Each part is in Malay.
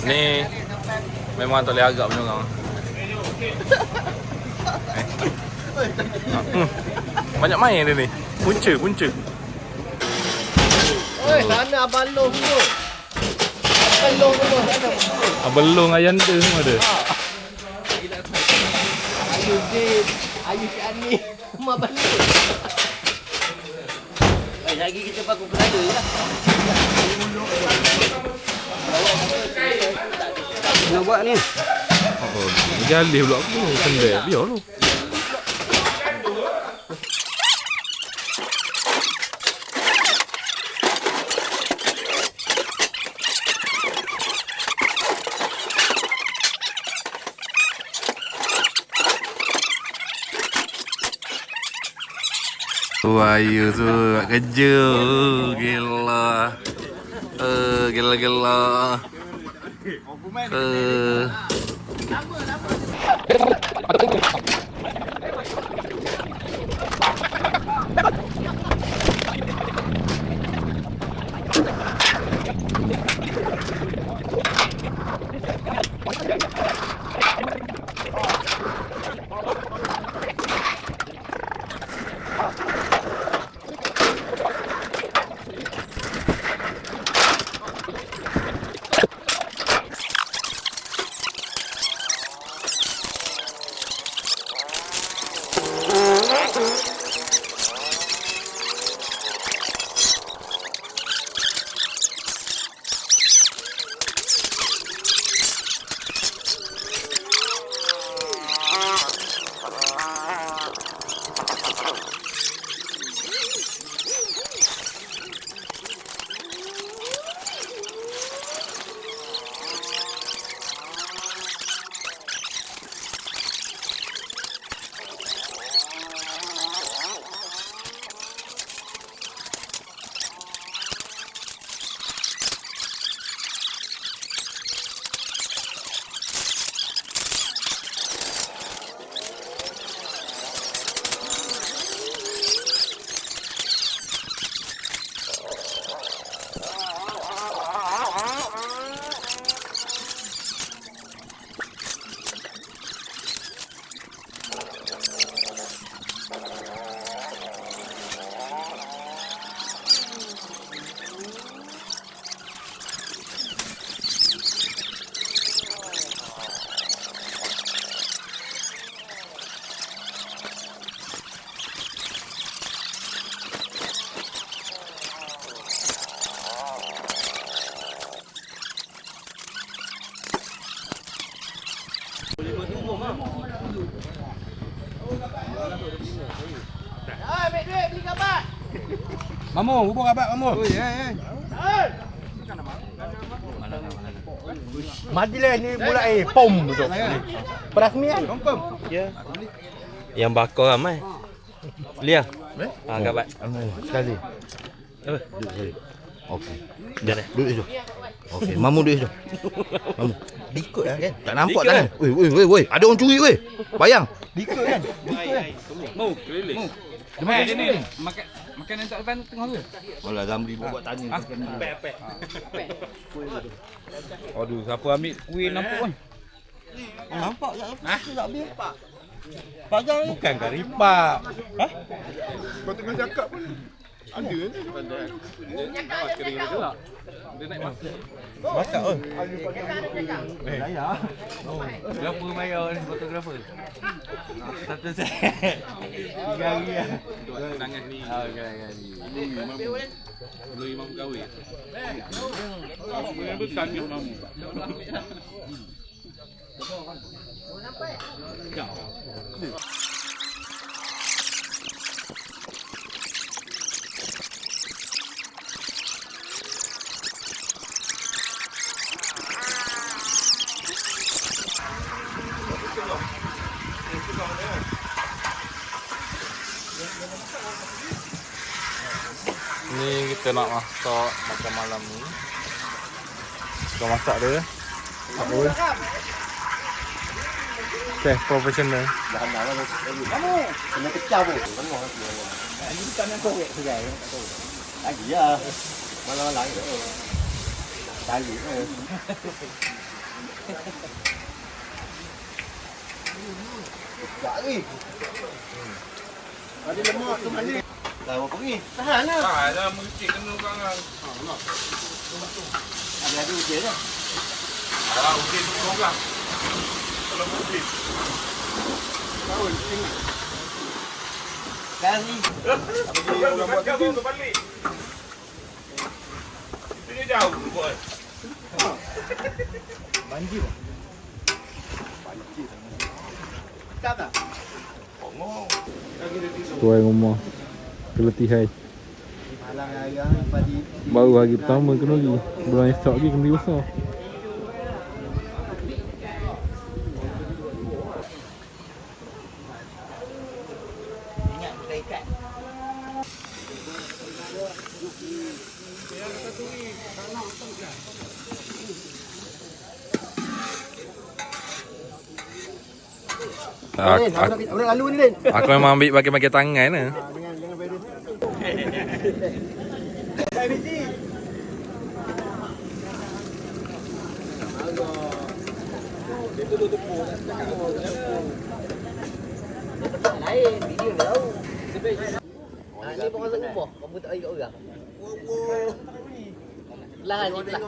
Ni memang tak boleh agak punya orang. Banyak main dia ni. Punca. Oi, sana abang long tu. Abang long tu sana. Abelong ayam dia semua ada. Ayu Jin, Ayu Cik Ani, rumah abang long. Lagi kita pakai berada lah. Nak buat ni. Oh, jalih pula aku. Kendai biar lu. Ayu tu buat kerja. Gila. Gila. Ambil duit beli kabat. Mamu, hubung abang Mamu. Madilah ni mulai pom tu. Perasmian. Confirm. Ya. Yang bakar ramai. Beli ah. Kabat. Sekali. Duduk sekali. Okey. Dah dah. Duduk situ. Okey, Mamu duduk situ. Mamu. Dikut lah kan. Tak nampak Dikit tangan. Woi. Ada orang curi weh. Bayang. Dikut kan. Mau keliling. Di mana sini? Makanan tak depan tengah tu. Alah Zamri buat tanya. Pek. Aduh, siapa ambil kuih nampak pun. Nampak tak? Tak biar. Pajar ni. Bukan karipak. Kau tengah cakap pun ada ni. Kering dia gelak. Dia naik masa. Masak oh. Berapa bayar ni fotografer? Satu set. 3 hari lah. Kenangan ni. Belum imam kahwin. Bukan ni nama. Ni kita nak masak makan malam ni. Kita masak dia. Apa? Chef profesional. Kena pecah pun. Ini bukan yang korek segai. Lagi lah. Malam-malam je. Tali. Tak ni. Ada lemak tu mana? Dah apa pergi? Tahan lah. Tak dah mengecik kena orang kan. Ada ujian lah. Ah, ujian tu orang. Kalau ujian. Tahu ni. Sekarang ni. Orang buat tu balik. Itu dia jauh tu buat. Banjir. Tak tak. Ngomong. Tuai rumah keletihan. Malang ayam padi. Baru hari pertama kena pergi. Bulan esok lagi kena pergi besar. Minyak kita ikat. Boleh lalu ni Din. Aku memang ambil bagi-bagi tangan lah. Dengan virus. Lain video dia tahu. Ni pun masuk rumah. Kamu tak bagi kat orang. Lahan ni pula.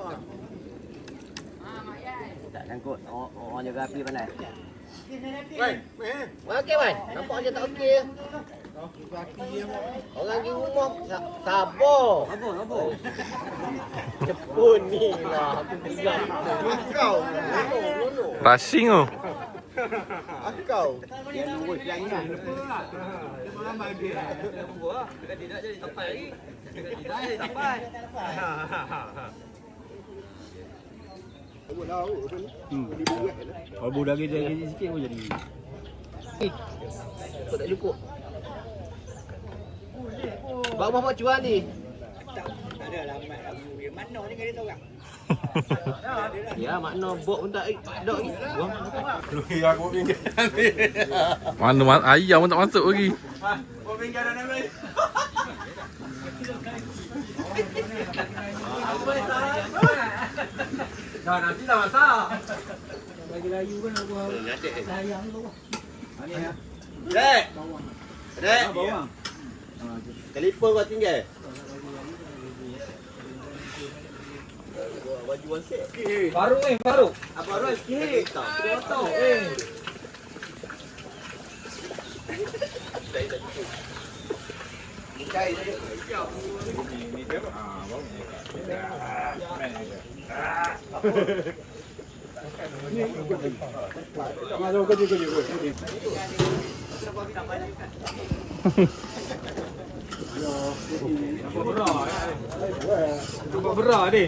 Tak sangkut. Orang jaga api pandai. Okey man. Nampak je tak okey. Orang pergi rumah sabar. Sabar. Cepun ni lah. Aku tinggal. Kau. Rushing tu. Kau. Dia lurus yang ni. Tidak jadi sampai lagi. Tidak jadi sampai. Kalau budak kita sikit pun jadi. Kau tak cukup. Bawa bawa cuan ni. Tak ada lah makna ni kali tahu tak? Ya makna bok pun tak ada lagi. Lui aku pinggir. Mana ayam pun tak masuk lagi. Buat pinggir dah ni. Dah nanti dah masak. Dek. Dek. Telefon kau tinggal. Baju wasik. Baru baru. Apa baru sikit. Potong Berah ni.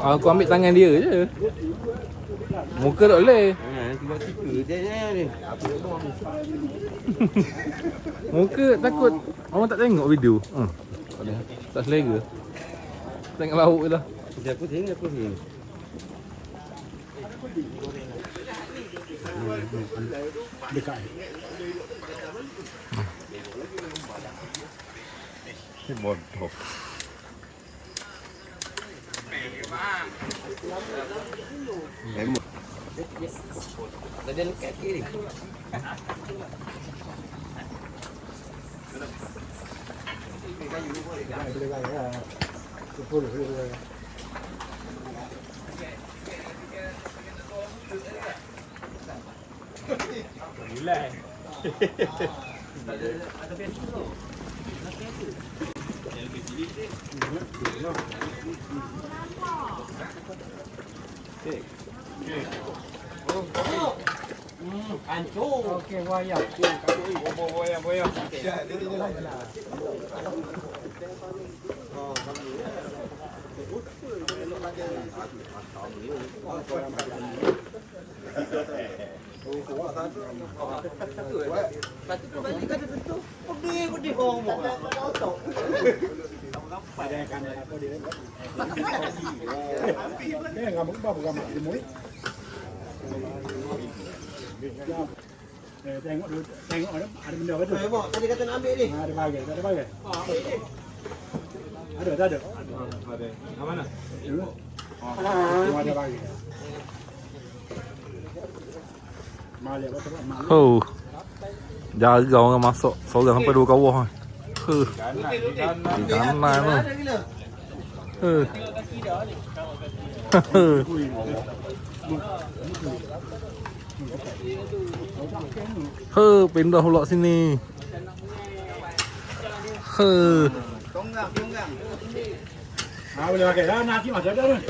Aku ambil tangan dia je. Muka tak boleh. Muka takut orang tak tengok video. Tak selera. Tengok lauk je lah. Aku sini. Dekat. Bodoh. Ada lekat kiri. Okey, wayang. Boyang. Pedih ngomong. Ngamuk apa gambar di mulut. Tengok dulu, tengok ada benda apa tu? Tengok, tadi kata nak ambil ni. Ada bagai, tak ada bagai. Ada, tak ada. Ada. Mana? Semua ada bagai. Oh. Jaga orang masuk seorang sampai 2 kawah. Di kanan tu. Pindah pula sini. Tonggang. Boleh pakai dah. Nasi masuk dah.